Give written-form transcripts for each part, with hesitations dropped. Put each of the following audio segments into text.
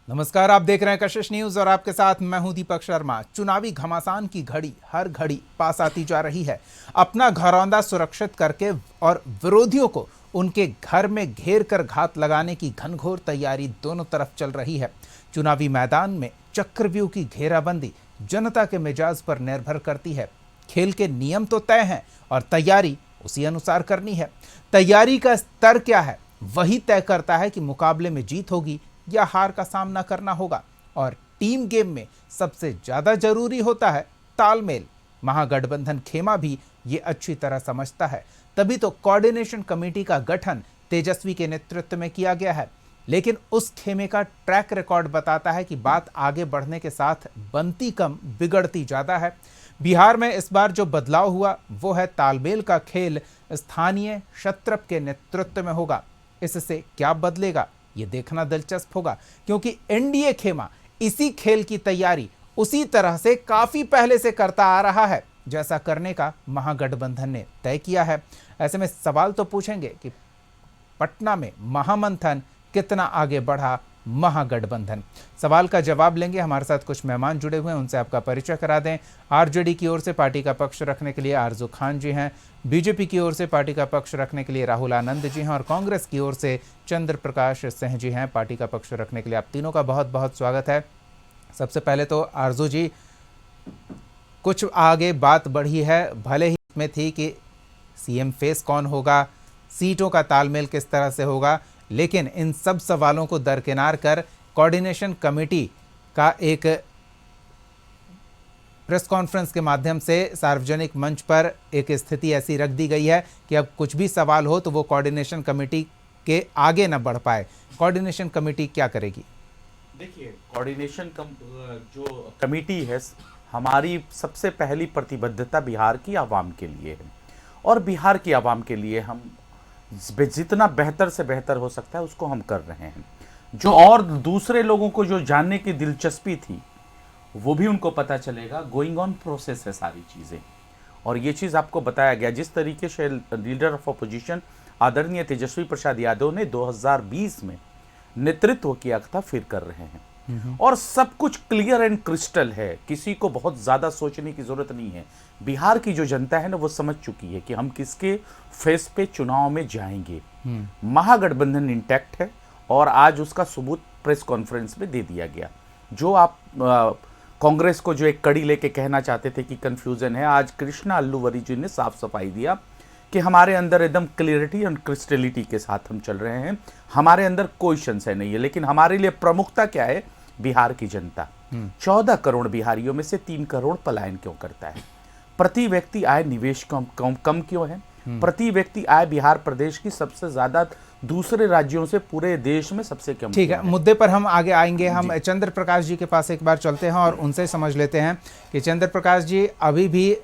नमस्कार, आप देख रहे हैं कशिश न्यूज और आपके साथ मैं हूं दीपक शर्मा। चुनावी घमासान की घड़ी हर घड़ी पास आती जा रही है। अपना घरौंदा सुरक्षित करके और विरोधियों को उनके घर में घेर कर घात लगाने की घनघोर तैयारी दोनों तरफ चल रही है। चुनावी मैदान में चक्रव्यूह की घेराबंदी जनता के मिजाज पर निर्भर करती है। खेल के नियम तो तय हैं और तैयारी उसी अनुसार करनी है। तैयारी का स्तर क्या है वही तय करता है कि मुकाबले में जीत होगी या हार का सामना करना होगा। और टीम गेम में सबसे ज्यादा जरूरी होता है तालमेल। महागठबंधन खेमा भी ये अच्छी तरह समझता है, तभी तो कोऑर्डिनेशन कमेटी का गठन तेजस्वी के नेतृत्व में किया गया है। लेकिन उस खेमे का ट्रैक रिकॉर्ड बताता है कि बात आगे बढ़ने के साथ बनती कम बिगड़ती ज्यादा है। बिहार में इस बार जो बदलाव हुआ वो है तालमेल का खेल स्थानीय क्षत्रप के नेतृत्व में होगा। इससे क्या बदलेगा ये देखना दिलचस्प होगा, क्योंकि एनडीए खेमा इसी खेल की तैयारी उसी तरह से काफी पहले से करता आ रहा है जैसा करने का महागठबंधन ने तय किया है। ऐसे में सवाल तो पूछेंगे कि पटना में महामंथन कितना आगे बढ़ा महागठबंधन। सवाल का जवाब लेंगे। हमारे साथ कुछ मेहमान जुड़े हुए हैं, उनसे आपका परिचय करा दें। आरजेडी की ओर से पार्टी का पक्ष रखने के लिए आरजू खान जी हैं, बीजेपी की ओर से पार्टी का पक्ष रखने के लिए राहुल आनंद जी हैं और कांग्रेस की ओर से चंद्र प्रकाश सिंह जी हैं। पार्टी का पक्ष रखने के लिए आप तीनों का बहुत बहुत स्वागत है। सबसे पहले तो आरजू जी, कुछ आगे बात बढ़ी है, भले ही इसमें थी कि सीएम फेस कौन होगा, सीटों का तालमेल किस तरह से होगा, लेकिन इन सब सवालों को दरकिनार कर कोऑर्डिनेशन कमेटी का एक प्रेस कॉन्फ्रेंस के माध्यम से सार्वजनिक मंच पर एक स्थिति ऐसी रख दी गई है कि अब कुछ भी सवाल हो तो वो कोऑर्डिनेशन कमेटी के आगे न बढ़ पाए। कोऑर्डिनेशन कमेटी क्या करेगी? देखिए, कोऑर्डिनेशन जो कमेटी है, हमारी सबसे पहली प्रतिबद्धता बिहार की आवाम के लिए है और बिहार की आवाम के लिए हम जितना बेहतर से बेहतर हो सकता है उसको हम कर रहे हैं। जो और दूसरे लोगों को जो जानने की दिलचस्पी थी वो भी उनको पता चलेगा। गोइंग ऑन प्रोसेस है सारी चीज़ें, और ये चीज़ आपको बताया गया। जिस तरीके से लीडर ऑफ अपोजिशन आदरणीय तेजस्वी प्रसाद यादव ने 2020 में नेतृत्व किया था, फिर कर रहे हैं और सब कुछ क्लियर एंड क्रिस्टल है। किसी को बहुत ज़्यादा सोचने की ज़रूरत नहीं है। बिहार की जो जनता है ना, वो समझ चुकी है कि हम किसके फेस पे चुनाव में जाएंगे। महागठबंधन इंटैक्ट है और आज उसका सबूत प्रेस कॉन्फ्रेंस में दे दिया गया। जो आप कांग्रेस को जो एक कड़ी लेके कहना चाहते थे कि कंफ्यूजन है, आज कृष्णा अल्लूवरी जी ने साफ सफाई दिया कि हमारे अंदर एकदम क्लियरिटी और क्रिस्टलिटी के साथ हम चल रहे हैं। हमारे अंदर कोई संशय नहीं है। लेकिन हमारे लिए प्रमुखता क्या है? बिहार की जनता। 14 करोड़ बिहारियों में से 3 करोड़ पलायन क्यों करता है? प्रति व्यक्ति आय निवेश कम क्यों है? प्रति व्यक्ति आय बिहार प्रदेश की सबसे ज्यादा, दूसरे राज्यों से पूरे देश में सबसे कम। ठीक है, मुद्दे पर हम आगे आएंगे। हम चंद्र प्रकाश जी के पास एक बार चलते हैं और उनसे समझ लेते हैं कि चंद्र प्रकाश जी, अभी भी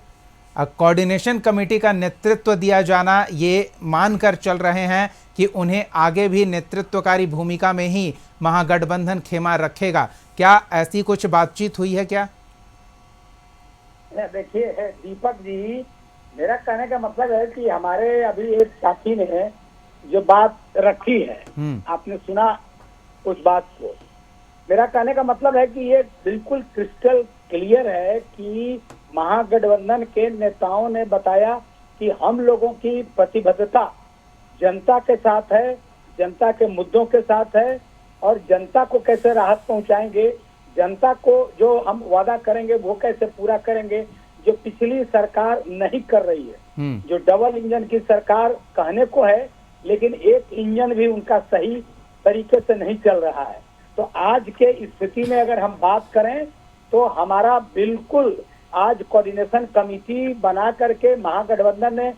कोऑर्डिनेशन कमेटी का नेतृत्व दिया जाना ये मानकर चल रहे हैं कि उन्हें आगे भी नेतृत्वकारी भूमिका में ही महागठबंधन खेमा रखेगा। क्या ऐसी कुछ बातचीत हुई है क्या? देखिए दीपक जी, मेरा कहने का मतलब है कि हमारे अभी एक साथी ने जो बात रखी है, आपने सुना उस बात को। मेरा कहने का मतलब है कि ये बिल्कुल क्रिस्टल क्लियर है कि महागठबंधन के नेताओं ने बताया कि हम लोगों की प्रतिबद्धता जनता के साथ है, जनता के मुद्दों के साथ है और जनता को कैसे राहत पहुंचाएंगे, जनता को जो हम वादा करेंगे वो कैसे पूरा करेंगे, जो पिछली सरकार नहीं कर रही है। जो डबल इंजन की सरकार कहने को है, लेकिन एक इंजन भी उनका सही तरीके से नहीं चल रहा है। तो आज के स्थिति में अगर हम बात करें तो हमारा बिल्कुल आज कोऑर्डिनेशन कमेटी बना करके महागठबंधन ने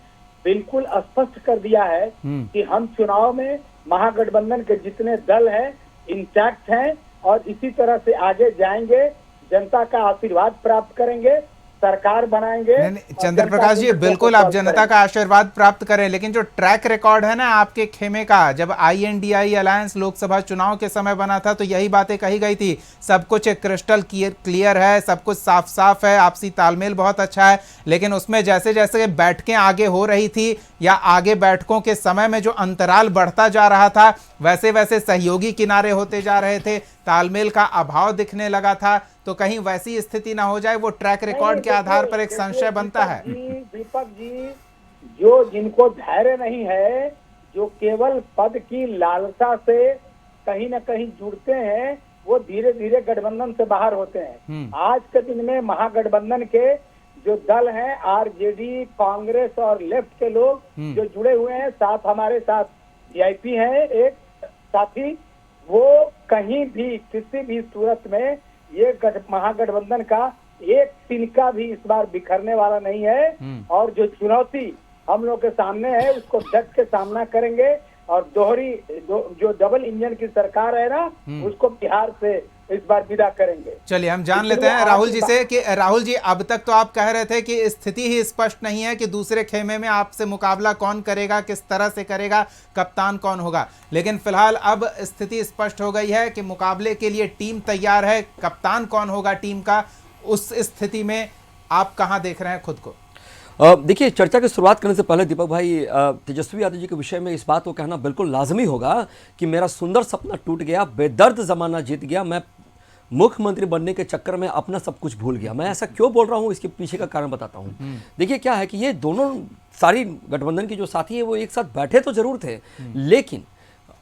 बिल्कुल स्पष्ट कर दिया है कि हम चुनाव में महागठबंधन के जितने दल हैं इंटैक्ट हैं और इसी तरह से आगे जाएंगे, जनता का आशीर्वाद प्राप्त करेंगे सरकार बनाएंगे। नहीं, नहीं, चंद्र प्रकाश जी, बिल्कुल आप जनता का आशीर्वाद प्राप्त करें, लेकिन जो ट्रैक रिकॉर्ड है ना आपके खेमे का, जब INDI अलायंस लोकसभा चुनाव के समय बना था तो यही बातें कही गई थी, सब कुछ क्रिस्टल क्लियर है, सब कुछ साफ साफ है, आपसी तालमेल बहुत अच्छा है। लेकिन उसमें जैसे जैसे बैठकें आगे हो रही थी या आगे बैठकों के समय में जो अंतराल बढ़ता जा रहा था, वैसे वैसे सहयोगी किनारे होते जा रहे थे, तालमेल का अभाव दिखने लगा था। तो कहीं वैसी स्थिति ना हो जाए, वो ट्रैक रिकॉर्ड के आधार पर एक संशय बनता है। दीपक जी, जो जिनको धैर्य नहीं है, जो केवल पद की लालसा से कहीं ना कहीं जुड़ते हैं, वो धीरे धीरे गठबंधन से बाहर होते हैं। आज के दिन में महागठबंधन के जो दल हैं, RJD, कांग्रेस और लेफ्ट के लोग जो जुड़े हुए हैं, साथ हमारे साथ VIP हैं एक साथी, वो कहीं भी किसी भी सूरत में ये महागठबंधन का एक तिनका भी इस बार बिखरने वाला नहीं है। और जो चुनौती हम लोग के सामने है, उसको डट के सामना करेंगे। और जो डबल इंजन की सरकार है ना, उसको बिहार से इस बार विदा करेंगे। चलिए हम जान लेते हैं राहुल जी से कि राहुल जी, अब तक तो आप कह रहे थे कि स्थिति ही स्पष्ट नहीं है कि दूसरे खेमे में आपसे मुकाबला कौन करेगा, किस तरह से करेगा, कप्तान कौन होगा। लेकिन फिलहाल अब स्थिति स्पष्ट हो गई है कि मुकाबले के लिए टीम तैयार है, कप्तान कौन होगा टीम का, उस स्थिति में आप कहां देख रहे हैं खुद को? देखिए, चर्चा की शुरुआत करने से पहले दीपक भाई, तेजस्वी यादव जी के विषय में इस बात को कहना बिल्कुल लाजमी होगा कि मेरा सुंदर सपना टूट गया, बेदर्द जमाना जीत गया, मैं मुख्यमंत्री बनने के चक्कर में अपना सब कुछ भूल गया। मैं ऐसा क्यों बोल रहा हूं, इसके पीछे का कारण बताता हूं। देखिए क्या है कि ये दोनों सारी गठबंधन की जो साथी है वो एक साथ बैठे तो जरूर थे, लेकिन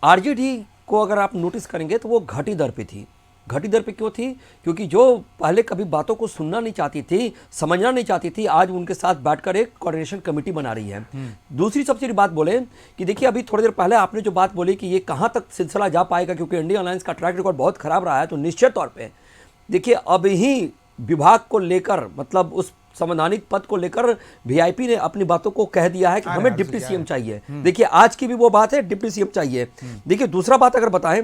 RJD को अगर आप नोटिस करेंगे तो वो घटी दर पे थी। घटी दर पे क्यों थी? क्योंकि जो पहले कभी बातों को सुनना नहीं चाहती थी, समझना नहीं चाहती थी, आज उनके साथ बैठकर एक कोऑर्डिनेशन कमेटी बना रही है। दूसरी सबसे बड़ी बात बोले कि देखिए, अभी थोड़ी देर पहले आपने जो बात बोली कि ये कहां तक सिलसिला जा पाएगा, क्योंकि इंडिया अलायंस का ट्रैक रिकॉर्ड बहुत खराब रहा है, तो निश्चित तौर पर देखिए अब ही विभाग को लेकर, मतलब उस संवैधानिक पद को लेकर VIP ने अपनी बातों को कह दिया है कि हमें डिप्टी CM चाहिए। देखिए आज की भी वो बात है, डिप्टी CM चाहिए। देखिए दूसरा बात अगर बताएं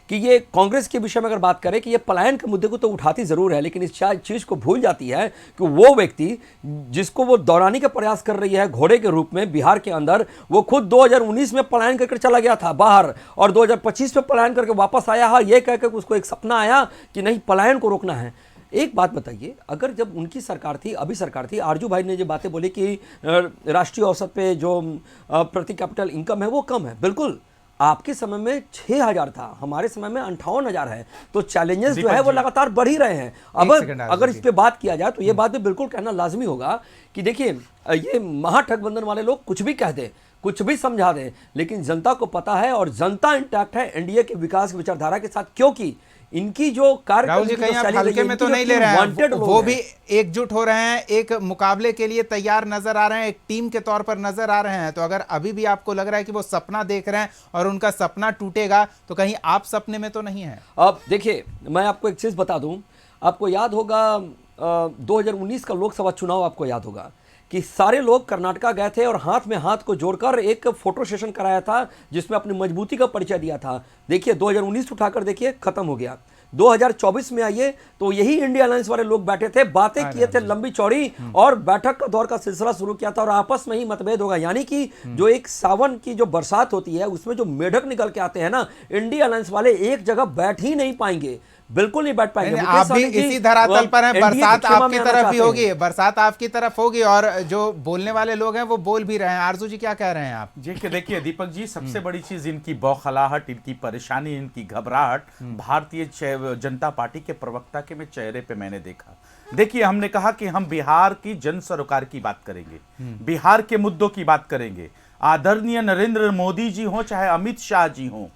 कि ये कांग्रेस के विषय में अगर बात करें कि ये पलायन के मुद्दे को तो उठाती जरूर है, लेकिन इस चीज को भूल जाती है कि वो व्यक्ति जिसको वो दौड़ाने का प्रयास कर रही है घोड़े के रूप में बिहार के अंदर, वो खुद 2019 में पलायन करके चला गया था बाहर, और 2025 में पलायन करके वापस आया है, ये कहकर उसको एक सपना आया कि नहीं पलायन को रोकना है। एक बात बताइए, अगर जब उनकी सरकार थी, अभी सरकार थी, आरजू भाई ने जो बातें बोली कि राष्ट्रीय औसत पे जो प्रति कैपिटल इनकम है वो कम है, बिल्कुल आपके समय में 6,000 था, हमारे समय में 58,000 है, तो चैलेंजेस जो है वो लगातार बढ़ ही रहे हैं। अब अगर इस पे बात किया जाए तो ये बात भी बिल्कुल कहना लाजमी होगा कि देखिए ये महागठबंधन वाले लोग कुछ भी कह दें, कुछ भी समझा दें, लेकिन जनता को पता है और जनता इंटैक्ट है एनडीए के विकास विचारधारा के साथ, क्योंकि इनकी जो राहुल जी कहीं आप हल्के में तो नहीं ले रहे हैं, वो भी एकजुट हो रहे हैं, एक मुकाबले के लिए तैयार नजर आ रहे हैं, एक टीम के तौर पर नजर आ रहे हैं। तो अगर अभी भी आपको लग रहा है कि वो सपना देख रहे हैं और उनका सपना टूटेगा, तो कहीं आप सपने में तो नहीं है? अब देखिए मैं आपको एक चीज बता दूं, आपको याद होगा 2019 का लोकसभा चुनाव, आपको याद होगा कि सारे लोग कर्नाटका गए थे और हाथ में हाथ को जोड़कर एक फोटो सेशन कराया था जिसमें अपनी मजबूती का परिचय दिया था। देखिए 2019 उठाकर देखिए खत्म हो गया। 2024 में आइए तो यही इंडिया अलायंस वाले लोग बैठे थे, बातें किए थे लंबी चौड़ी, और बैठक का दौर का सिलसिला शुरू किया था और आपस में ही मतभेद होगा। यानी कि जो एक सावन की जो बरसात होती है उसमें जो मेढक निकल के आते हैं ना, इंडिया अलायंस वाले एक जगह बैठ ही नहीं पाएंगे, बिल्कुल नहीं बैठ पाएंगे। आप भी इसी धरातल पर हैं, बरसात आपकी तरफ भी होगी, बरसात आपकी तरफ होगी, और जो बोलने वाले लोग हैं वो बोल भी रहे हैं। आरजू जी क्या कह रहे हैं आप? जी देखिए दीपक जी, सबसे बड़ी चीज इनकी बौखलाहट, इनकी परेशानी, इनकी घबराहट भारतीय जनता पार्टी के प्रवक्ता के चेहरे पे मैंने देखा। देखिए हमने कहा कि हम बिहार की जन सरोकार की बात करेंगे, बिहार के मुद्दों की बात करेंगे। आदरणीय नरेंद्र मोदी जी हो चाहे अमित शाह जी हो,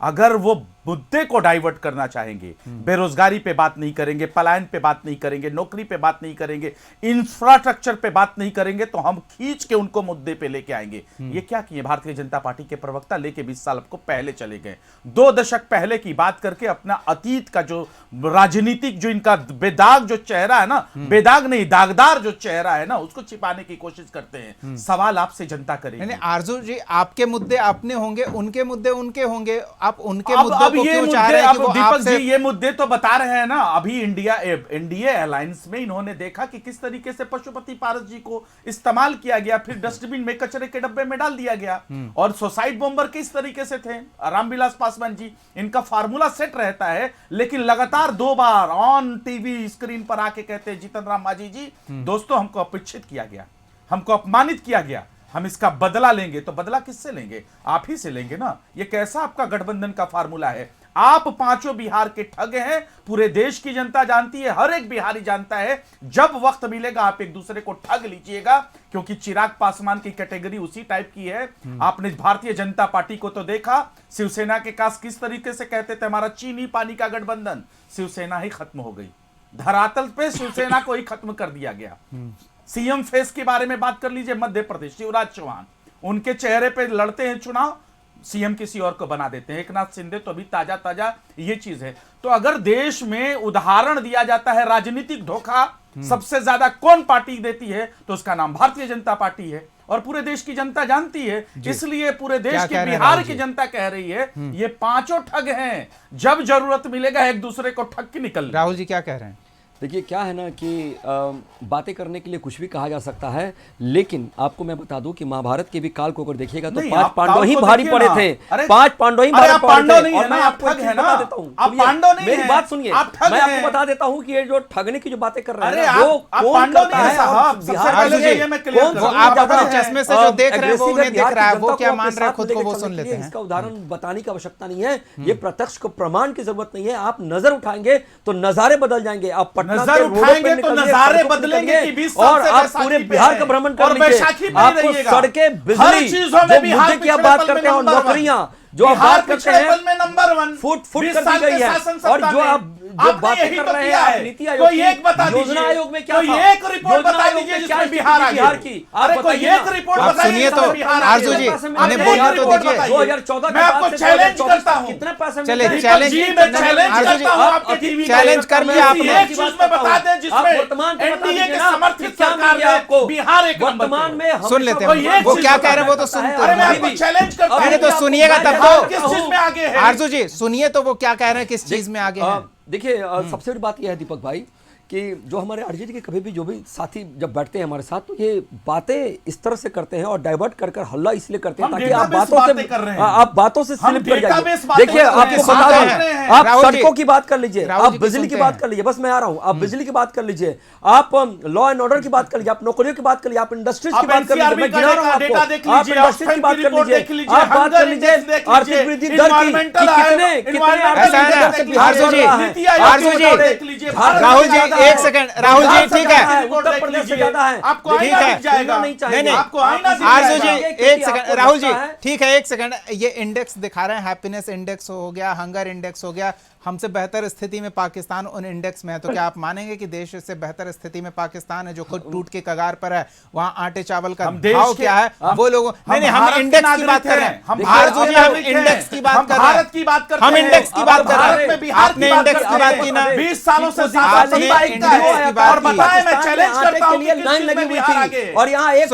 अगर वो मुद्दे को डाइवर्ट करना चाहेंगे, बेरोजगारी पे बात नहीं करेंगे, पलायन पे बात नहीं करेंगे, नौकरी पे बात नहीं करेंगे, इंफ्रास्ट्रक्चर पे बात नहीं करेंगे, तो हम खींच के उनको मुद्दे पे लेके आएंगे। ये क्या किए भारतीय जनता पार्टी के प्रवक्ता, लेके 20 साल को पहले चले गए, 2 दशक पहले की बात करके अपना अतीत का जो राजनीतिक जो इनका बेदाग जो चेहरा है ना, बेदाग नहीं दागदार जो चेहरा है ना, उसको छिपाने की कोशिश करते हैं। सवाल आपसे जनता करेगी। आरजू जी, आपके मुद्दे अपने होंगे, उनके मुद्दे उनके होंगे, आप उनके मुद्दों को ये क्यों चाह मुद्दे, रहे हैं कि अब वो दीपक आपसे जी ये मुद्दे तो बता रहे हैं ना। अभी इंडिया अलायंस में इन्होंने देखा कि किस तरीके से पशुपति पारस जी को इस्तेमाल किया गया, फिर डस्टबिन में, कचरे के डब्बे में डाल दिया गया। और सुसाइड बॉम्बर किस तरीके से थे रामविलास पासवान जी, इनका फार्मूला सेट रहता है, लेकिन लगातार 2 बार ऑन टीवी स्क्रीन पर आके कहते हैं जीतन राम मांझी जी, दोस्तों हमको अपेक्षित किया गया, हमको अपमानित किया गया, हम इसका बदला लेंगे। तो बदला किससे लेंगे? आप ही से लेंगे ना। ये कैसा आपका गठबंधन का फार्मूला है? आप पांचों बिहार के ठग हैं, पूरे देश की जनता जानती है, हर एक बिहारी जानता है। जब वक्त मिलेगा आप एक दूसरे को ठग लीजिएगा, क्योंकि चिराग पासवान की कैटेगरी उसी टाइप की है। आपने भारतीय जनता पार्टी को तो देखा, शिवसेना के कास किस तरीके से कहते थे हमारा चीनी पानी का गठबंधन, शिवसेना ही खत्म हो गई। धरातल पे शिवसेना को ही खत्म कर दिया गया। सीएम फेस के बारे में बात कर लीजिए, मध्य प्रदेश शिवराज चौहान, उनके चेहरे पे लड़ते हैं चुनाव, सीएम किसी और को बना देते हैं। एकनाथ शिंदे तो अभी ताजा ताजा ये चीज है। तो अगर देश में उदाहरण दिया जाता है राजनीतिक धोखा सबसे ज्यादा कौन पार्टी देती है, तो उसका नाम भारतीय जनता पार्टी है। और पूरे देश की जनता जानती है, इसलिए पूरे देश की, बिहार की जनता कह रही है ये पांचों ठग हैं, जब जरूरत मिलेगा एक दूसरे को ठग के निकल। राहुल जी क्या कह रहे हैं? देखिए क्या है ना कि बातें करने के लिए कुछ भी कहा जा सकता है, लेकिन आपको मैं बता दूं कि महाभारत के भी काल को अगर देखिएगा तो 5 पांडव ही भारी पड़े थे। 5 पांडव ही भारी पड़े थे। और मैं आपको बता देता हूं, मेरी बात सुनिए, मैं आपको बता देता हूं कि ये जो ठगने की जो बातें कर रहे हैं वो कौन करता है। बिहार आप अपने चश्मे से जो देख रहे हैं वो उन्हें दिख रहा है, वो क्या मान रहे हैं खुद को वो सुन लेते हैं। इसका उदाहरण बताने की आवश्यकता नहीं है, ये प्रत्यक्ष को प्रमाण की जरूरत नहीं है। आप नजर उठाएंगे तो नजारे बदल जाएंगे। आप नजर उठाएंगे तो नजारे बदलेंगे कि 20 साल और से आप पूरे बिहार का भ्रमण कर लीजिए, आपको सड़कें, बिजली, जो मुद्दे की आप बात करते हैं, और नौकरियां जो आप बात करते हैं नंबर 1 फुट कर दी गई है। और जो आप जो बातें कर रहे हैं आप नीति आयोग की, योजना आयोग में क्या था, एक रिपोर्ट बता दीजिए जिसमें बिहार की, अरे कोई एक रिपोर्ट बताइए। सुनिए तो आरजू जी, उन्हें बोलने तो दीजिए। 2014 मैं आपको चैलेंज करता हूं, कितने पैसे चले मिले? चैलेंज कर लिया आपने। एक चीज में बता दें जिसमें वर्तमान एनडीए के समर्थित सरकार ने आपको बिहार एक नंबर वर्तमान में सुन लेते हैं वो क्या कह रहे हैं, वो तो सुनते अरे मैं आपको हैं। चैलेंज करता हूं, अरे तो सुनिएगा तब बिहार किस चीज में आगे है? आरजू जी सुनिए तो वो क्या कह रहे हैं, किस चीज में आगे हैं। देखिए सबसे बड़ी बात यह है दीपक भाई कि जो हमारे आरजेडी के कभी भी जो भी साथी जब बैठते हैं हमारे साथ तो ये बातें इस तरह से करते हैं और डाइवर्ट कर हल्ला इसलिए करते हैं ताकि आप बातों से स्लिप कर जाइए। देखिए आपको बता दें, आप सड़कों की बात कर लीजिए, आप बिजली की बात कर लीजिए, बस मैं आ रहा हूं, आप बिजली की बात कर लीजिए, आप लॉ एंड ऑर्डर की बात कर लीजिए, आप नौकरियों की बात कर लीजिए, आप इंडस्ट्रीज की बात कर लीजिए, मैं गिना रहा हूं आपको, आप इंडस्ट्रीज की बात कर लीजिए, आप बात कर लीजिए आर्थिक वृद्धि दर की कितने आरजू जी, राहुल जी एक सेकंड, राहुल जी ठीक है, उत्तर प्रदेश से ज्यादा है, आपको ठीक है, नहीं आपको आरजू जी एक सेकंड, राहुल जी ठीक है एक सेकंड, ये इंडेक्स दिखा रहे हैं, हैप्पीनेस इंडेक्स हो गया, हंगर इंडेक्स हो गया, हमसे बेहतर स्थिति में पाकिस्तान उन इंडेक्स में है, तो क्या आप मानेंगे कि देश से बेहतर स्थिति में पाकिस्तान है जो खुद टूट के कगार पर है? वहां आटे चावल का भाव क्या है वो लोगों, नहीं हम इंडेक्स की बात कर रहे हैं, हम इंडेक्स की बात कर रहे हैं, भारत की बात कर रहे हैं, हम इंडेक्स की बात कर रहे हैं, आपने इंडेक्स की बात की ना, 20 सालों से और बताएं, मैं चैलेंज करता हूं कि लाइन लगी हुई थी और यहाँ एक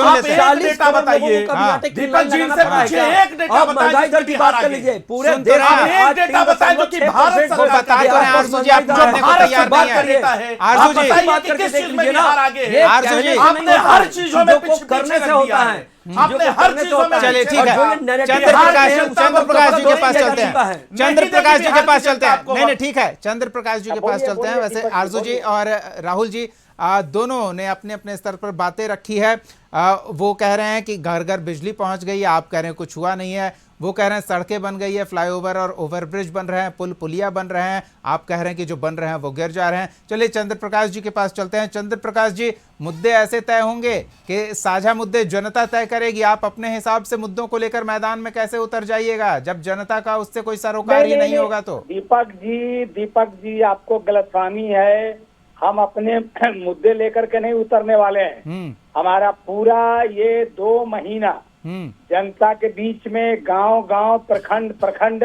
डेटा बताइए, दीपक जी से पूछिए, एक डेटा महंगाई दर की बात कर लीजिए, पूरे देश में एक डेटा बताएं जो कि भारत वो बता तो रहे हैं आरजू जी, आप मानने को तैयार नहीं है। आरजू जी बात करके किस चीज में बिहार आगे है? आरजू जी आपने हर चीजों में पीछे करने से होता है, आपने हर चीजों में, चलिए ठीक है, चंद्र प्रकाश जी के पास चलते हैं, चंद्र प्रकाश जी के पास चलते हैं, नहीं ठीक है, चंद्र प्रकाश जी के पास चलते हैं। वैसे आरजू जी और राहुल जी दोनों ने अपने अपने स्तर पर बातें रखी है। वो कह रहे हैं कि घर घर बिजली पहुंच गई है, आप कह रहे हैं कुछ हुआ नहीं है, वो कह रहे हैं सड़कें बन गई है, फ्लाईओवर और ओवरब्रिज बन रहे हैं, पुल पुलिया बन रहे हैं, आप कह रहे हैं कि जो बन रहे हैं वो गिर जा रहे हैं। चलिए चंद्र प्रकाश जी के पास चलते हैं। चंद्र प्रकाश जी, मुद्दे ऐसे तय होंगे कि साझा मुद्दे जनता तय करेगी, आप अपने हिसाब से मुद्दों को लेकर मैदान में कैसे उतर जाइएगा जब जनता का उससे कोई सरोकार ही नहीं होगा? तो दीपक जी आपको गलतफहमी है, हम अपने मुद्दे लेकर के नहीं उतरने वाले हैं। हमारा पूरा ये 2 महीना जनता के बीच में गांव गांव प्रखंड प्रखंड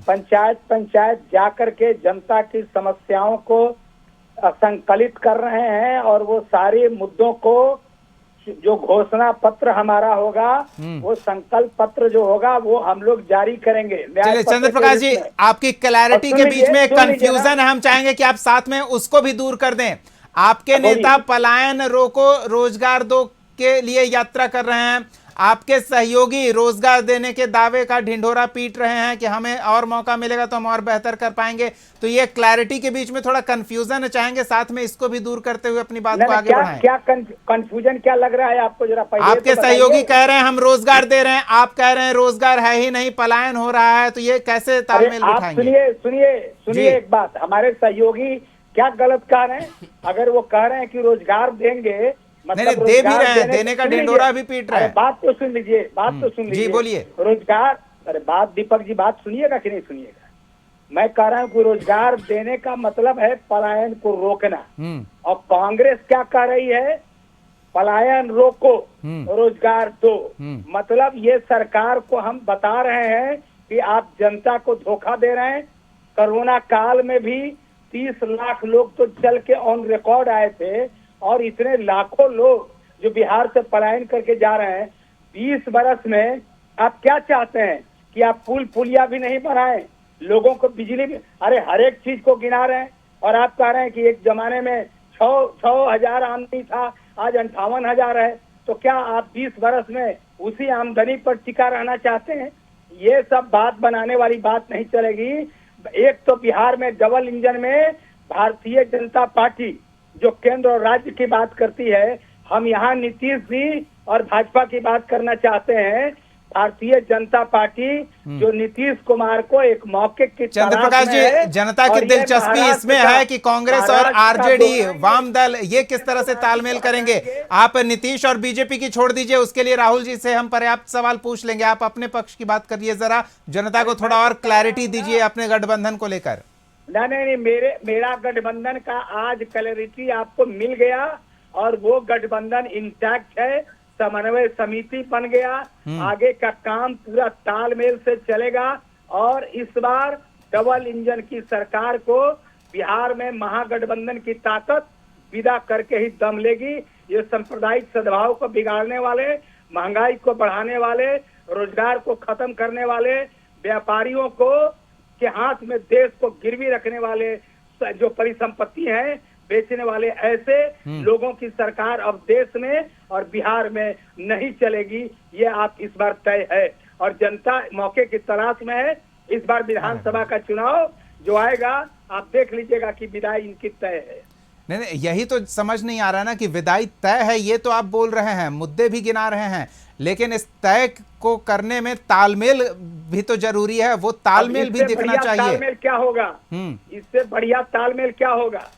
पंचायत पंचायत जाकर के जनता की समस्याओं को संकलित कर रहे हैं और वो सारे मुद्दों को जो घोषणा पत्र हमारा होगा, वो संकल्प पत्र जो होगा वो हम लोग जारी करेंगे। चलिए चंद्र प्रकाश जी, आपकी क्लैरिटी के बीच में कंफ्यूजन है, हम चाहेंगे कि आप साथ में उसको भी दूर कर दें। आपके नेता पलायन रोको रोजगार दो के लिए यात्रा कर रहे हैं, आपके सहयोगी रोजगार देने के दावे का ढिंढोरा पीट रहे हैं कि हमें और मौका मिलेगा तो हम और बेहतर कर पाएंगे। तो ये क्लैरिटी के बीच में थोड़ा कंफ्यूजन है, चाहेंगे साथ में इसको भी दूर करते हुए अपनी बात को आगे बढ़ाएं। क्या कंफ्यूजन क्या लग रहा है आपको, जरा पहले आपके सहयोगी कह रहे हैं हम रोजगार दे रहे हैं, आप कह रहे हैं रोजगार है ही नहीं, पलायन हो रहा है, तो ये कैसे तालमेल बिठाएंगे? सुनिए एक बात, हमारे सहयोगी क्या गलत कह रहे हैं? अगर वो कह रहे हैं कि रोजगार देंगे, नहीं दे भी रहे हैं, देने का ढिंढोरा भी पीट रहे हैं। बात तो सुन लीजिए, जी बोलिए। रोजगार, अरे बात दीपक जी बात सुनिएगा कि नहीं सुनिएगा? मैं कह रहा हूँ कि रोजगार देने का मतलब है पलायन को रोकना, और कांग्रेस क्या कह रही है? पलायन रोको रोजगार दो। मतलब ये सरकार को हम बता रहे हैं कि आप जनता को धोखा दे रहे हैं। कोरोना काल में भी 30 लाख लोग तो चल के ऑन रिकॉर्ड आए थे, और इतने लाखों लोग जो बिहार से पलायन करके जा रहे हैं। 20 बरस में आप क्या चाहते हैं कि आप पुल पुलिया भी नहीं बनाए, लोगों को बिजली भी, अरे हर एक चीज को गिना रहे हैं। और आप कह रहे हैं कि एक जमाने में 6,000 आमदनी था, आज 58,000 है। तो क्या आप 20 बरस में उसी आमदनी पर टिका रहना चाहते हैं? ये सब बात बनाने वाली बात नहीं चलेगी। एक तो बिहार में डबल इंजन में भारतीय जनता पार्टी जो केंद्र और राज्य की बात करती है, हम यहाँ नीतीश जी और भाजपा की बात करना चाहते हैं। भारतीय जनता पार्टी जो नीतीश कुमार को एक मौके की चंद्र प्रकाश जी, जनता की दिलचस्पी इसमें है कि कांग्रेस और आरजेडी वाम दल ये किस तरह से तालमेल करेंगे। आप नीतीश और बीजेपी की छोड़ दीजिए, उसके लिए राहुल जी से हम पर्याप्त सवाल पूछ लेंगे। आप अपने पक्ष की बात करिए, जरा जनता को थोड़ा और क्लैरिटी दीजिए अपने गठबंधन को लेकर। नहीं, मेरा गठबंधन का आज क्लैरिटी आपको मिल गया, और वो गठबंधन इंटैक्ट है। समन्वय समिति बन गया, आगे का काम पूरा तालमेल से चलेगा, और इस बार डबल इंजन की सरकार को बिहार में महागठबंधन की ताकत विदा करके ही दम लेगी। ये सांप्रदायिक सद्भाव को बिगाड़ने वाले, महंगाई को बढ़ाने वाले, रोजगार को खत्म करने वाले, व्यापारियों को के हाथ में देश को गिरवी रखने वाले जो परिसंपत्ति है बेचने वाले, ऐसे लोगों की सरकार अब देश में और बिहार में नहीं चलेगी। ये आप इस बार तय है, और जनता मौके की तलाश में है। इस बार विधानसभा का चुनाव जो आएगा, आप देख लीजिएगा कि विदाई इनकी तय है। नहीं, यही तो समझ नहीं आ रहा ना कि विदाई तय है। ये तो आप बोल रहे हैं, मुद्दे भी गिना रहे हैं, लेकिन इस तय को करने में तालमेल भी तो जरूरी है। वो तालमेल भी दिखना चाहिए। तालमेल क्या होगा? इससे बढ़िया तालमेल क्या होगा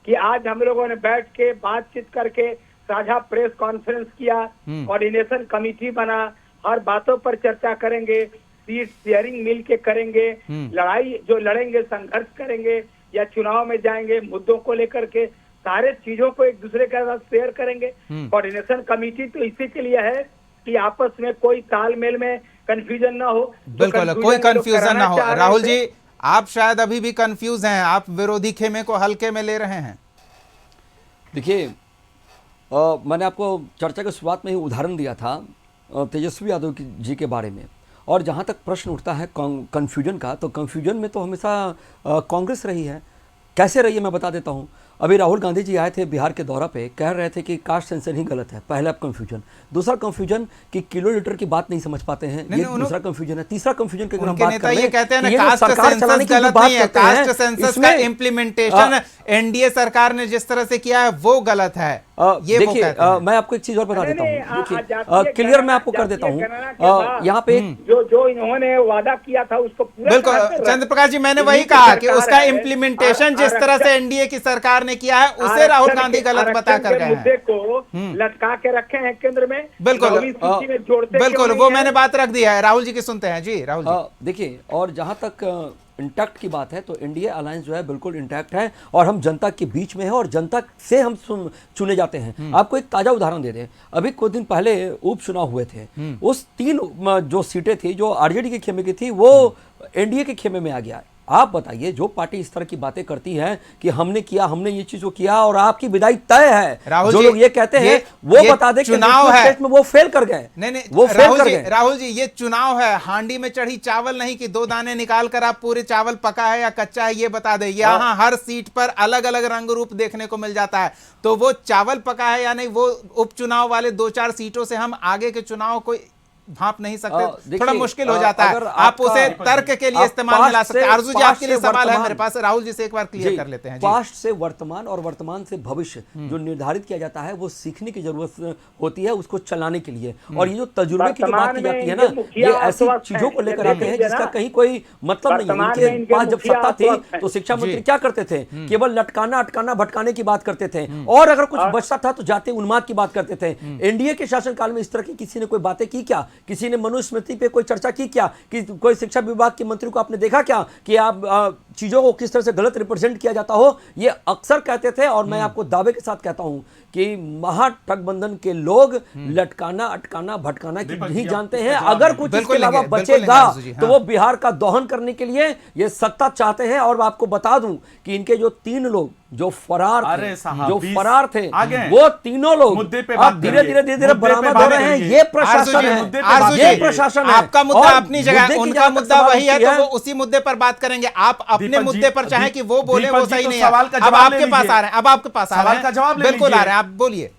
कि आज हम लोगों ने बैठ के बातचीत करके साझा प्रेस कॉन्फ्रेंस किया, कोऑर्डिनेशन कमेटी बना, हर बातों पर चर्चा करेंगे, सीट शेयरिंग मिल के करेंगे, लड़ाई जो लड़ेंगे संघर्ष करेंगे या चुनाव में जाएंगे, मुद्दों को लेकर के सारे चीजों को एक दूसरे के साथ शेयर करेंगे। कोऑर्डिनेशन कमेटी तो इसी के लिए है कि आपस में कोई तालमेल में कंफ्यूजन ना हो। बिल्कुल, कोई कंफ्यूजन ना हो। राहुल जी, आप शायद अभी भी कंफ्यूज हैं, आप विरोधी खेमे को हल्के में ले रहे हैं। देखिए, मैंने आपको चर्चा की शुरुआत में ही उदाहरण दिया था तेजस्वी यादव जी के बारे में, और जहाँ तक प्रश्न उठता है कन्फ्यूजन का, तो कन्फ्यूजन में तो हमेशा कांग्रेस रही है। कैसे रही है मैं बता देता हूँ। अभी राहुल गांधी जी आए थे बिहार के दौरा पे, कह रहे थे कि कास्ट सेंसन ही गलत है। पहला कन्फ्यूजन। दूसरा कन्फ्यूजन कि किलोलीटर की बात नहीं समझ पाते हैं, ये दूसरा कन्फ्यूजन है। तीसरा कन्फ्यूजन की अगर हम बात करें, ये कहते हैं ना कास्ट सेंसस गलत नहीं है, कास्ट सेंसस का इम्प्लीमेंटेशन एनडीए सरकार ने जिस तरह से किया है वो गलत है। ये देखिए, मैं आपको एक चीज और बता देता हूँ। देखिए, क्लियर मैं आपको कर देता हूँ। यहाँ पे जो इन्होंने वादा किया था उसको पूरा, बिल्कुल चंद्र प्रकाश जी, मैंने वही कहा कि उसका इम्प्लीमेंटेशन जिस तरह से एनडीए की सरकार ने किया है उसे राहुल गांधी गलत बता कर गए हैं। मुद्दे को लटका के रखे हैं केंद्र में। बिल्कुल, वो मैंने बात रख दी है। राहुल जी की सुनते हैं। जी राहुल जी, देखिए, और जहां तक इंटैक्ट की बात है तो इंडिया अलायंस जो है बिल्कुल इंटैक्ट है, और हम जनता के बीच में है, और जनता से हम चुने जाते हैं। आपको एक ताजा उदाहरण दे दें, अभी कुछ दिन पहले उपचुनाव हुए थे, उस 3 जो सीटें थी जो आरजेडी के खेमे की थी वो एनडीए के खेमे में आ गया। आप बताइए, जो पार्टी इस तरह की बातें करती है कि हमने किया, हमने ये चीज को किया और आपकी विदाई तय है, राहुल जो जी, लोग ये कहते हैं वो बता दे कि चुनाव है टेस्ट में वो फेल कर गए। नहीं वो फेल कर गए। राहुल जी, ये चुनाव है, हांडी में चढ़ी चावल नहीं कि 2 दाने निकाल कर आप पूरे चावल पका है या कच्चा है ये बता दे। यहाँ हर सीट पर अलग अलग रंग रूप देखने को मिल जाता है, तो वो चावल पका है या नहीं, वो उपचुनाव वाले 2-4 सीटों से हम आगे के चुनाव को भाप नहीं सकते, थोड़ा मुश्किल हो जाता है। आप उसे तर्क के लिए इस्तेमाल में ला सकते हैं। आरजू जी, आपके लिए सवाल है मेरे पास, राहुल जी से एक बार क्लियर कर लेते हैं। पास्ट से वर्तमान और वर्तमान से भविष्य जो निर्धारित किया जाता है वो सीखने की जरूरत होती है, उसको चलाने के लिए। और ये जो तजुर्बे की जो बात की जाती है ना, ये ऐसी चीजों को लेकर आते हैं जिसका कहीं कोई मतलब नहीं है। इनके पास जब सत्ता थी तो शिक्षा मंत्री क्या करते थे, केवल लटकाना अटकाना भटकाने की बात करते थे, और अगर कुछ बचता था तो जाति उन्माद की बात करते थे। एनडीए के शासनकाल में इस तरह की किसी ने कोई बातें की क्या? किसी ने मनुस्मृति पे कोई चर्चा की क्या? कि कोई शिक्षा विभाग के मंत्री को आपने देखा क्या कि आप चीजों को किस तरह से गलत रिप्रेजेंट किया जाता हो? ये अक्सर कहते थे, और मैं आपको दावे के साथ कहता हूं कि महागठबंधन के लोग लटकाना अटकाना भटकाना की नहीं जानते हैं। अगर कुछ इसके अलावा बचेगा तो वो बिहार का दोहन करने के लिए ये सत्ता चाहते हैं। और आपको बता दूं कि इनके जो 3 लोग जो फरार थे, वो तीनों लोग अब धीरे धीरे बरामद हो रहे हैं। ये प्रशासन है, ये प्रशासन है। आपका मुद्दा अपनी जगह, उनका मुद्दा वही है, तो वो उसी मुद्दे पर बात करेंगे। आप अपने मुद्दे पर चाहे कि वो बोले वो सही नहीं है। अब आपके पास आ रहे हैं, अब आपके पास आ रहे हैं, बिल्कुल आ रहे हैं, आप बोलिए।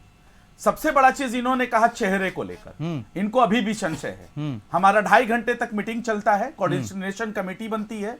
सबसे बड़ा चीज इन्होंने कहा चेहरे को लेकर, इनको अभी भी संशय है। हमारा 2.5 घंटे तक मीटिंग चलता है, कोऑर्डिनेशन कमेटी बनती है,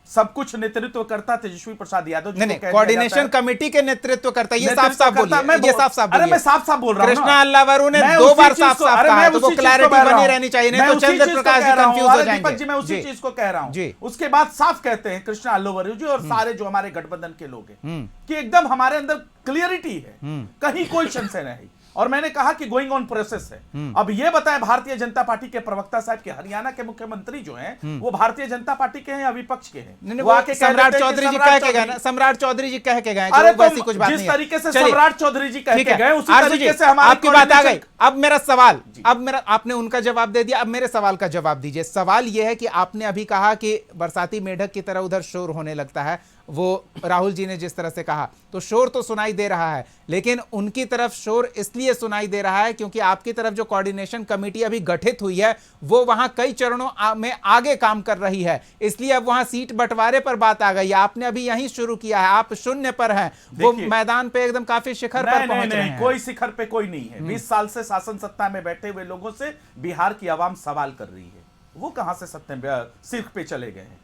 सब कुछ नेतृत्व करता तेजस्वी प्रसाद यादव जी। नहीं, कोऑर्डिनेशन कमेटी के नेतृत्व करता है, ये साफ-साफ बोलिए, ये साफ-साफ बोलिए। अरे मैं साफ-साफ बोल रहा हूं। कृष्णा अल्लावरू ने 2 बार साफ-साफ कहा, तो वो क्लैरिटी बनी रहनी चाहिए, नहीं तो चंद्र प्रकाश जी कंफ्यूज हो जाएंगे। दीपक जी, मैं उसी चीज को कह रहा हूं। उसके बाद साफ कहते हैं कृष्णा अल्लावरू जी और सारे जो हमारे गठबंधन के लोग हैं कि एकदम हमारे अंदर क्लियरिटी है, कहीं कोई संशय नहीं। और मैंने कहा कि गोइंग ऑन प्रोसेस है। अब ये बताएं, भारतीय जनता पार्टी के प्रवक्ता साहब के हरियाणा के मुख्यमंत्री जो हैं वो भारतीय जनता पार्टी के हैं या विपक्ष के हैं? वो आके सम्राट चौधरी जी कह के गए ना, सम्राट चौधरी जी कह के गए। अरे तो कुछ बात जिस तरीके से सम्राट चौधरी जी कह के गए उसी तरीके से हमारी आपकी बात आ गई। अब मेरा सवाल, अब मेरा, आपने उनका जवाब दे दिया, अब मेरे सवाल का जवाब दीजिए। सवाल यह है कि आपने अभी कहा कि बरसाती मेढक की तरह उधर शोर होने लगता है, वो राहुल जी ने जिस तरह से कहा, तो शोर तो सुनाई दे रहा है, लेकिन उनकी तरफ शोर इसलिए सुनाई दे रहा है क्योंकि आपकी तरफ जो कोऑर्डिनेशन कमेटी अभी गठित हुई है वो वहां कई चरणों में आगे काम कर रही है, इसलिए अब वहां सीट बंटवारे पर बात आ गई। आपने अभी यहीं शुरू किया है, आप शून्य पर हैं, वो मैदान पे एकदम काफी शिखर पर पहुंच रहे हैं। कोई शिखर पे कोई नहीं है। 20 साल से शासन सत्ता में बैठे हुए लोगों से बिहार की आवाम सवाल कर रही है, वो कहां से सत्ता सिर्फ पे चले गए हैं।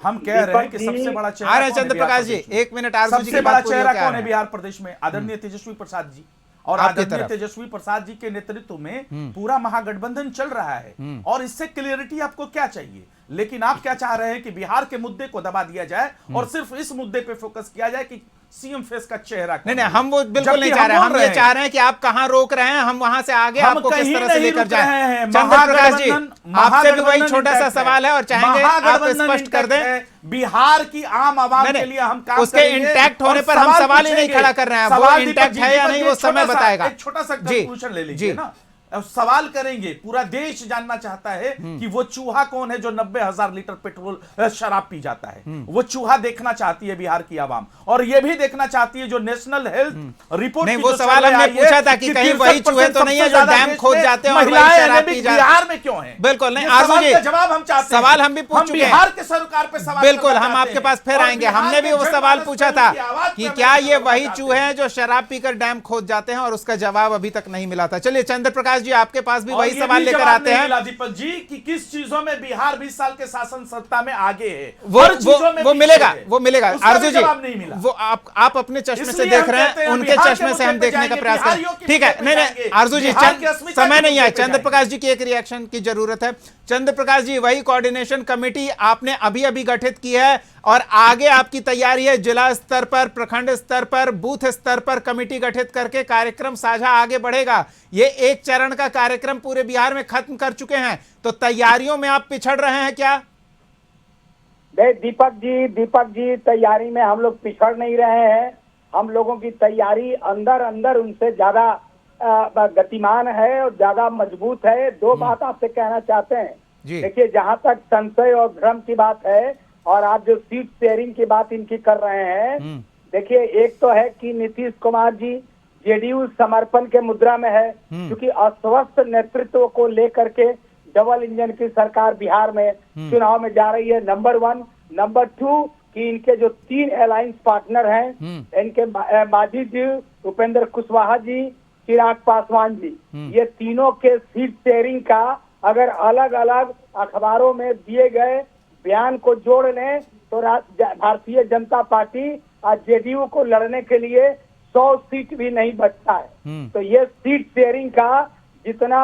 हम कह रहे हैं कि सबसे बड़ा चेहरा चंद्र प्रकाश जी, 1 मिनट, सबसे बड़ा चेहरा कौन है बिहार प्रदेश में? आदरणीय तेजस्वी प्रसाद जी। और आदरणीय तेजस्वी प्रसाद जी के नेतृत्व में पूरा महागठबंधन चल रहा है, और इससे क्लियरिटी आपको क्या चाहिए? लेकिन आप क्या चाह रहे हैं कि बिहार के मुद्दे को दबा दिया जाए और सिर्फ इस मुद्दे पे फोकस किया जाए कि सीएम फेस का चेहरा। नहीं, हम वो बिल्कुल नहीं चाह रहे हैं। हम ये चाह रहे हैं कि आप कहां रोक रहे हैं, हम वहां से आगे आपको किस तरह से लेकर जाएं। चंद्र प्रकाश जी, आपसे भी वही छोटा सा सवाल है और चाहेंगे आप स्पष्ट कर दें। बिहार की आम आवाम के लिए हम काम उसके इंटैक्ट होने पर हम सवाल ही नहीं खड़ा कर रहे हैं, वो इंटैक्ट है या नहीं वो समय बताएगा। एक छोटा सा कंक्लूजन ले लीजिए ना, सवाल करेंगे, पूरा देश जानना चाहता है कि वो चूहा कौन है जो 90,000 लीटर पेट्रोल शराब पी जाता है। वो चूहा देखना चाहती है बिहार की आवाम, और ये भी देखना चाहती है जो नेशनल हेल्थ रिपोर्ट नहीं, वो सवाल हमने पूछा था कि कहीं वही चूहे तो नहीं है जो डैम खोद जाते हैं और वही शराब पी जाते हैं। बिहार में क्यों है? बिल्कुल नहीं, आरजू जी जवाब हम चाहते हैं, सवाल हम भी पूछ चुके हैं बिहार के सरकार पे सवाल। बिल्कुल, हम आपके पास फिर आएंगे। हमने भी वो सवाल पूछा था कि क्या ये वही चूहे हैं जो शराब पीकर डैम खोद जाते हैं, और उसका जवाब अभी तक नहीं मिला था। चलिए चंद्र प्रकाश जी, आपके पास भी वही सवाल लेकर आते हैं दीपक जी कि किस चीजों में बिहार 20 साल के शासन सत्ता में आगे है, वो मिलेगा, वो मिलेगा। आरजू जी, वो आप अपने चश्मे से देख रहे हैं, उनके चश्मे से हम देखने का प्रयास करें। ठीक है, नहीं आरजू जी, समय नहीं है, चंद्र प्रकाश जी की एक रिएक्शन की जरूरत है। चंद्र प्रकाश जी, वही कोऑर्डिनेशन कमेटी आपने अभी अभी गठित की है और आगे आपकी तैयारी है जिला स्तर पर, प्रखंड स्तर पर, बूथ स्तर पर कमेटी गठित करके कार्यक्रम साझा आगे बढ़ेगा। ये एक चरण का कार्यक्रम पूरे बिहार में खत्म कर चुके हैं, तो तैयारियों में आप पिछड़ रहे हैं क्या? दीपक जी, तैयारी में हम लोग पिछड़ नहीं रहे हैं। हम लोगों की तैयारी अंदर अंदर उनसे ज्यादा गतिमान है और ज्यादा मजबूत है। 2 बात आपसे कहना चाहते हैं। देखिए, जहां तक संशय और भ्रम की बात है, और आप जो सीट शेयरिंग की बात इनकी कर रहे हैं, देखिए एक तो है कि नीतीश कुमार जी जेडीयू समर्पण के मुद्रा में है, क्योंकि अस्वस्थ नेतृत्व को लेकर के डबल इंजन की सरकार बिहार में चुनाव में जा रही है, नंबर 1। नंबर 2 कि इनके जो 3 अलायंस पार्टनर हैं, इनके माजी जी, उपेंद्र कुशवाहा जी, चिराग पासवान जी, ये तीनों के सीट शेयरिंग का अगर अलग अलग अखबारों में दिए गए बयान को जोड़ लें तो भारतीय जनता पार्टी और जेडीयू को लड़ने के लिए 100 सीट भी नहीं बचता है। तो ये सीट शेयरिंग का जितना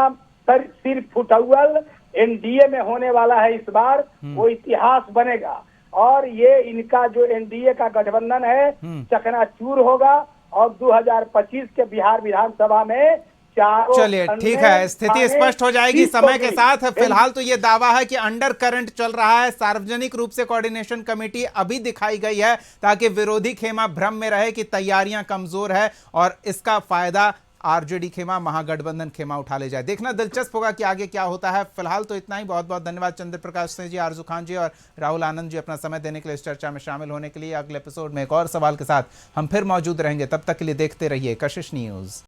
सिर फुटौल एनडीए में होने वाला है इस बार, वो इतिहास बनेगा और ये इनका जो एनडीए का गठबंधन है चकनाचूर होगा और 2025 के बिहार विधानसभा में चलिए ठीक है, स्थिति स्पष्ट हो जाएगी समय के साथ। फिलहाल तो ये दावा है कि अंडर करंट चल रहा है, सार्वजनिक रूप से कोऑर्डिनेशन कमेटी अभी दिखाई गई है ताकि विरोधी खेमा भ्रम में रहे कि तैयारियां कमजोर है और इसका फायदा आरजेडी खेमा, महागठबंधन खेमा उठा ले जाए। देखना दिलचस्प होगा कि आगे क्या होता है। फिलहाल तो इतना ही। बहुत बहुत धन्यवाद चंद्र प्रकाश सिंह जी, आरजू खान जी और राहुल आनंद जी अपना समय देने के लिए, इस चर्चा में शामिल होने के लिए। अगले एपिसोड में एक और सवाल के साथ हम फिर मौजूद रहेंगे। तब तक के लिए देखते रहिए कशिश न्यूज।